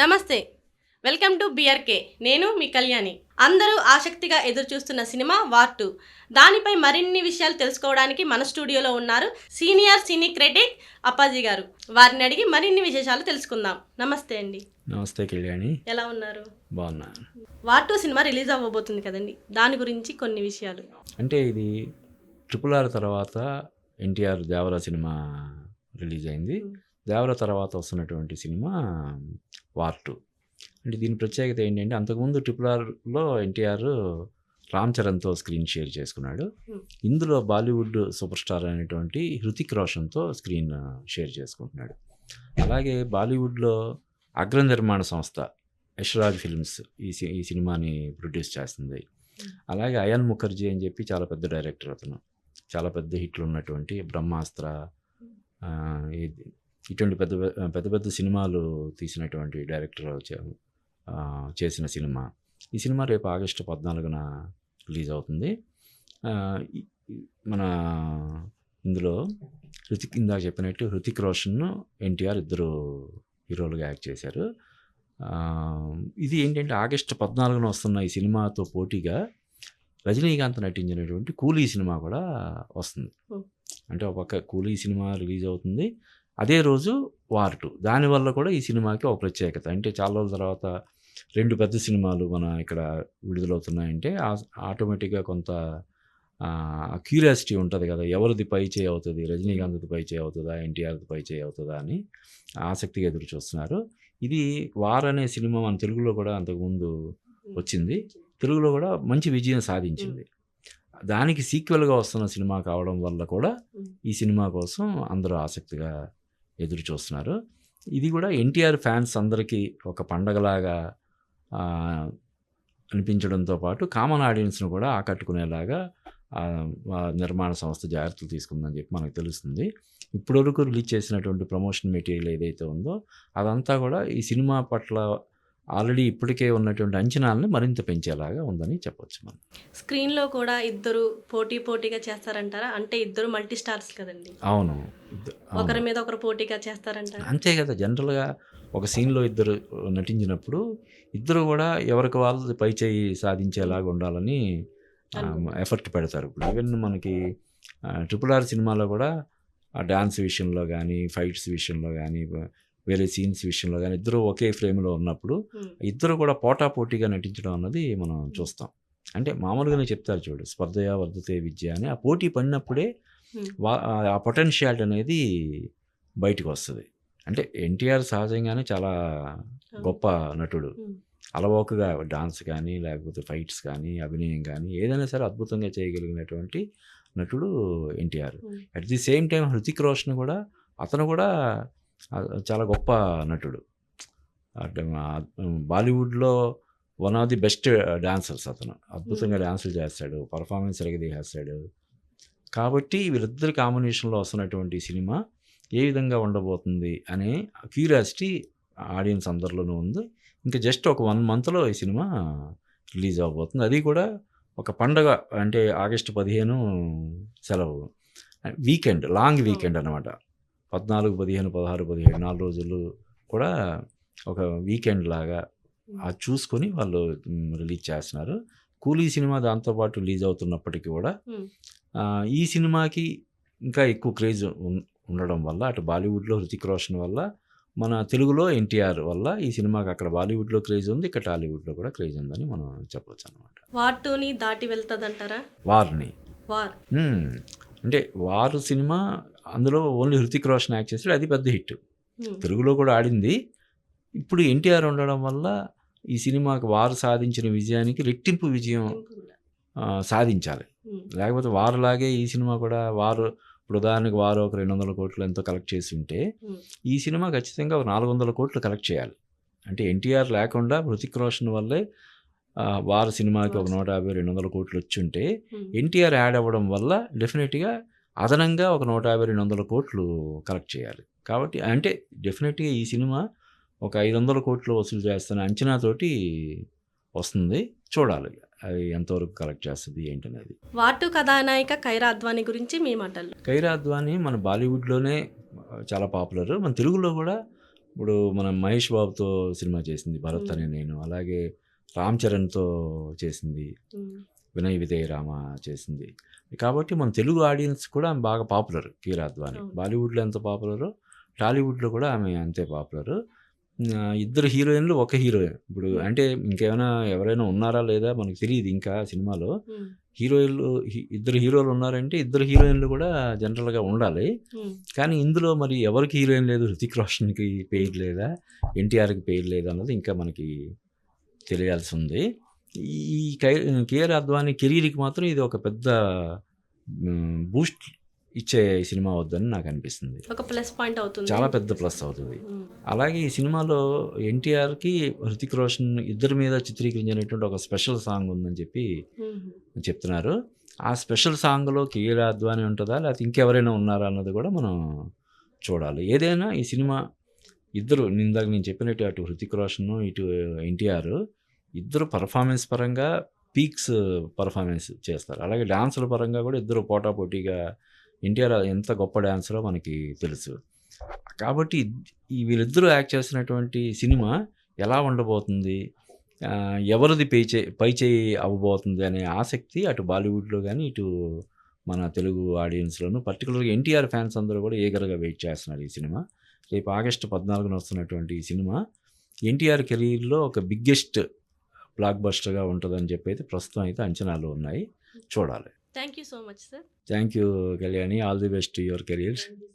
నమస్తే, welcome to BRK. నేను మీ కళ్యాణి. అందరూ ఆసక్తిగా ఎదురు చూస్తున్న సినిమా వార్ 2. దానిపై మరిన్ని విషయాలు తెలుసుకోవడానికి మన స్టూడియోలో ఉన్నారు సీనియర్ సినీ క్రిటిక్ అప్పాజీ గారు. వారిని అడిగి మరిన్ని విశేషాలు తెలుసుకుందాం. నమస్తే అండి. నమస్తే కళ్యాణి. ఎలా ఉన్నారు? బాగున్నా. వార్ 2 సినిమా రిలీజ్ అవ్వబోతుంది కదండి, దాని గురించి కొన్ని విషయాలు. అంటే ఇది RRR తర్వాత ఎన్టీఆర్ దేవర సినిమా రిలీజ్ అయింది. దేవర తర్వాత వస్తున్నటువంటి సినిమా వార్ 2. అంటే దీని ప్రత్యేకత ఏంటంటే అంతకుముందు RRRలో ఎన్టీఆర్ రామ్ చరణ్తో స్క్రీన్ షేర్ చేసుకున్నాడు. ఇందులో బాలీవుడ్ సూపర్ స్టార్ అనేటువంటి హృతిక్ రోషన్తో స్క్రీన్ షేర్ చేసుకుంటున్నాడు. అలాగే బాలీవుడ్లో అగ్ర నిర్మాణ సంస్థ యశ్రాజ్ ఫిల్మ్స్ ఈ సినిమాని ప్రొడ్యూస్ చేస్తుంది. అలాగే అయాన్ ముఖర్జీ అని చెప్పి చాలా పెద్ద డైరెక్టర్, అతను చాలా పెద్ద హిట్లు ఉన్నటువంటి బ్రహ్మాస్త్ర, ఇటువంటి పెద్ద పెద్ద సినిమాలు తీసినటువంటి డైరెక్టర్ చేసిన సినిమా. ఈ సినిమా రేపు ఆగస్టు 14న రిలీజ్ అవుతుంది. మన ఇందులో ఇందాక చెప్పినట్టు హృతిక్ రోషన్, ఎన్టీఆర్ ఇద్దరు హీరోలుగా యాక్ట్ చేశారు. ఇది ఏంటంటే ఆగస్టు 14న వస్తున్న ఈ సినిమాతో పోటీగా రజనీకాంత్ నటించినటువంటి కూలీ సినిమా కూడా వస్తుంది. అంటే ఒక పక్క కూలీ సినిమా రిలీజ్ అవుతుంది, అదే రోజు వార్ 2. దానివల్ల కూడా ఈ సినిమాకి ఒక ప్రత్యేకత. అంటే చాలా రోజుల తర్వాత రెండు పెద్ద సినిమాలు మన ఇక్కడ విడుదలవుతున్నాయంటే ఆటోమేటిక్గా కొంత క్యూరియాసిటీ ఉంటుంది కదా, ఎవరిది పై చేయి అవుతుంది, రజనీకాంత్ది పై చేయి అవుతుందా, ఎన్టీఆర్ది పై చేయి అవుతుందా అని ఆసక్తిగా ఎదురు చూస్తున్నారు. ఇది వార్ అనే సినిమా మన తెలుగులో కూడా అంతకుముందు వచ్చింది, తెలుగులో కూడా మంచి విజయం సాధించింది. దానికి సీక్వెల్గా వస్తున్న సినిమా కావడం వల్ల కూడా ఈ సినిమా కోసం అందరూ ఆసక్తిగా ఎదురు చూస్తున్నారు. ఇది కూడా ఎన్టీఆర్ ఫ్యాన్స్ అందరికీ ఒక పండగలాగా అనిపించడంతో పాటు కామన్ ఆడియన్స్ను కూడా ఆకట్టుకునేలాగా నిర్మాణ సంస్థ జాగ్రత్తలు తీసుకుందని చెప్పి మనకు తెలుస్తుంది. ఇప్పటివరకు రిలీజ్ చేసినటువంటి ప్రమోషన్ మెటీరియల్ ఏదైతే ఉందో అదంతా కూడా ఈ సినిమా పట్ల ఆల్రెడీ ఇప్పటికే ఉన్నటువంటి అంచనాలను మరింత పెంచేలాగా ఉందని చెప్పొచ్చు. మనం స్క్రీన్లో కూడా ఇద్దరు పోటీగా చేస్తారంటారా? అంటే ఇద్దరు మల్టీ స్టార్స్ కదండి. అవును, ఒకరి మీద ఒకరు పోటీగా చేస్తారంటారా? అంతే కదా. జనరల్గా ఒక సీన్లో ఇద్దరు నటించినప్పుడు ఇద్దరు కూడా ఎవరికి వాళ్ళు పై చేయి సాధించేలాగా ఉండాలని ఎఫర్ట్ పెడతారు. ఇప్పుడు ఈవెన్ మనకి RRR సినిమాలో కూడా ఆ డ్యాన్స్ విషయంలో కానీ, ఫైట్స్ విషయంలో కానీ, వేరే సీన్స్ విషయంలో కానీ ఇద్దరు ఒకే ఫ్రేమ్లో ఉన్నప్పుడు ఇద్దరు కూడా పోటాపోటీగా నటించడం అన్నది మనం చూస్తాం. అంటే మామూలుగానే చెప్తారు చూడు, స్పర్ధయా వర్ధతే విద్య అని. ఆ పోటీ పడినప్పుడే ఆ పొటెన్షియాలిటీ అనేది బయటకు వస్తుంది. అంటే ఎన్టీఆర్ సహజంగానే చాలా గొప్ప నటుడు, అలవోకగా డాన్స్ కానీ, లేకపోతే ఫైట్స్ కానీ, అభినయం కానీ ఏదైనా సరే అద్భుతంగా చేయగలిగినటువంటి నటుడు NTR. At the same time Hrithik Roshan కూడా, అతను కూడా చాలా గొప్ప నటుడు. బాలీవుడ్లో one of the best dancers. అతను అద్భుతంగా డాన్సులు చేస్తాడు, పర్ఫార్మెన్స్ ఎరగదీసేస్తాడు. కాబట్టి వీళ్ళిద్దరి కాంబినేషన్లో వస్తున్నటువంటి సినిమా ఏ విధంగా ఉండబోతుంది అనే క్యూరియాసిటీ ఆడియన్స్ అందరిలోనూ ఉంది. ఇంకా జస్ట్ ఒక 1 monthలో ఈ సినిమా రిలీజ్ అవ్వబోతుంది. అది కూడా ఒక పండగ, అంటే ఆగస్టు 15 సెలవు, వీకెండ్, లాంగ్ వీకెండ్ అనమాట. 14, 15, 16, 17 4 రోజులు కూడా ఒక వీకెండ్ లాగా అది చూసుకొని వాళ్ళు రిలీజ్ చేస్తున్నారు. కూలీ సినిమా దాంతోపాటు రిలీజ్ అవుతున్నప్పటికీ కూడా ఈ సినిమాకి ఇంకా ఎక్కువ క్రేజ్ ఉండడం వల్ల, అటు బాలీవుడ్లో హృతిక్ రోషన్ వల్ల, మన తెలుగులో ఎన్టీఆర్ వల్ల ఈ సినిమాకి అక్కడ బాలీవుడ్లో క్రేజ్ ఉంది, ఇక్కడ టాలీవుడ్లో కూడా క్రేజ్ ఉందని మనం చెప్పవచ్చు అనమాట. వార్ 2ని దాటి వెళ్తుందంటారా? వార్ని అంటే వార్ సినిమా అందులో ఓన్లీ హృతిక్ రోషన్ యాక్ట్ చేస్తాడు, అది పెద్ద హిట్, తెలుగులో కూడా ఆడింది. ఇప్పుడు ఎన్టీఆర్ ఉండడం వల్ల ఈ సినిమాకి వారు సాధించిన విజయానికి రెట్టింపు విజయం సాధించాలి. లేకపోతే వారులాగే ఈ సినిమా కూడా, వారు ఇప్పుడు ఉదాహరణకు వారు ఒక 200 కోట్లు ఎంతో కలెక్ట్ చేసి ఉంటే ఈ సినిమా ఖచ్చితంగా ఒక 400 కోట్లు కలెక్ట్ చేయాలి. అంటే ఎన్టీఆర్ లేకుండా హృతిక్ రోషన్ వల్లే వారు సినిమాకి ఒక 150-200 కోట్లు వచ్చి ఉంటే, ఎన్టీఆర్ యాడ్ అవ్వడం వల్ల డెఫినెట్గా అదనంగా ఒక 150-200 కోట్లు కలెక్ట్ చేయాలి. కాబట్టి అంటే డెఫినెట్గా ఈ సినిమా ఒక 500 కోట్లు వసూలు చేస్తున్న అంచనాతోటి వస్తుంది. చూడాలి అది ఎంతవరకు కలెక్ట్ చేస్తుంది ఏంటనేది. వార్ 2 కథానాయిక కైరా అద్వానీ గురించి మీ మాటలు. కైరా అద్వానీ మన బాలీవుడ్లోనే చాలా పాపులర్, మన తెలుగులో కూడా ఇప్పుడు మనం మహేష్ బాబుతో సినిమా చేసింది 'భరత్ అనే నేను', అలాగే రామ్ చరణ్తో చేసింది, వినయ్ విజయ్ రామ చేసింది. కాబట్టి మన తెలుగు ఆడియన్స్ కూడా ఆమె బాగా పాపులర్. కీరా అద్వాని అవును. బాలీవుడ్లో ఎంత పాపులరో టాలీవుడ్లో కూడా ఆమె అంతే పాపులర్. ఇద్దరు హీరోయిన్లు ఒక హీరోయిన్. ఇప్పుడు అంటే ఇంకేమైనా ఎవరైనా ఉన్నారా లేదా మనకు తెలియదు ఇంకా సినిమాలో. హీరోయిన్లు ఇద్దరు హీరోలు ఉన్నారంటే ఇద్దరు హీరోయిన్లు కూడా జనరల్గా ఉండాలి. కానీ ఇందులో మరి ఎవరికి హీరోయిన్ లేదు, హృతిక్ రోషన్కి పేరు లేదా, ఎన్టీఆర్కి పేరు లేదా అన్నది ఇంకా మనకి తెలియాల్సి ఉంది. ఈ కేఆర్ అద్వాని కెరీర్కి మాత్రం ఇది ఒక పెద్ద బూస్ట్ ఇచ్చే సినిమా అవుద్దని నాకు అనిపిస్తుంది. ఒక ప్లస్ పాయింట్ అవుతుంది. చాలా పెద్ద ప్లస్ అవుతుంది. అలాగే ఈ సినిమాలో ఎన్టీఆర్కి హృతిక్ రోషన్ ఇద్దరి మీద చిత్రీకరించినటువంటి ఒక స్పెషల్ సాంగ్ ఉందని చెప్పి చెప్తున్నారు. ఆ స్పెషల్ సాంగ్లో కేఆర్ అద్వాని ఉంటుందా లేకపోతే ఇంకెవరైనా ఉన్నారా అన్నది కూడా మనం చూడాలి. ఏదైనా ఈ సినిమా ఇద్దరు ఇందాక నేను చెప్పినట్టు అటు హృతిక్ రోషన్ ఇటు ఎన్టీఆర్ ఇద్దరు పర్ఫార్మెన్స్ పరంగా పీక్స్ పర్ఫార్మెన్స్ చేస్తారు. అలాగే డాన్సుల పరంగా కూడా ఇద్దరు పోటాపోటీగా, ఎన్టీఆర్ ఎంత గొప్ప డాన్సరో మనకి తెలుసు. కాబట్టి ఈ వీళ్ళిద్దరూ యాక్ట్ చేసినటువంటి సినిమా ఎలా ఉండబోతుంది, ఎవరిది పై చేయి అవ్వబోతుంది అనే ఆసక్తి అటు బాలీవుడ్లో కానీ ఇటు మన తెలుగు ఆడియన్స్లోను, పర్టికులర్గా ఎన్టీఆర్ ఫ్యాన్స్ అందరూ కూడా ఈగర్గా వెయిట్ చేస్తున్నారు ఈ సినిమా. రేపు ఆగస్టు 14న వస్తున్నటువంటి ఈ సినిమా ఎన్టీఆర్ కెరీర్లో ఒక బిగ్గెస్ట్ బ్లాక్ బస్టర్గా ఉంటుందని చెప్పి అయితే ప్రస్తుతం అయితే అంచనాలు ఉన్నాయి. చూడాలి. Thank you so much sir. Thank you Kalyani. All the best to your careers.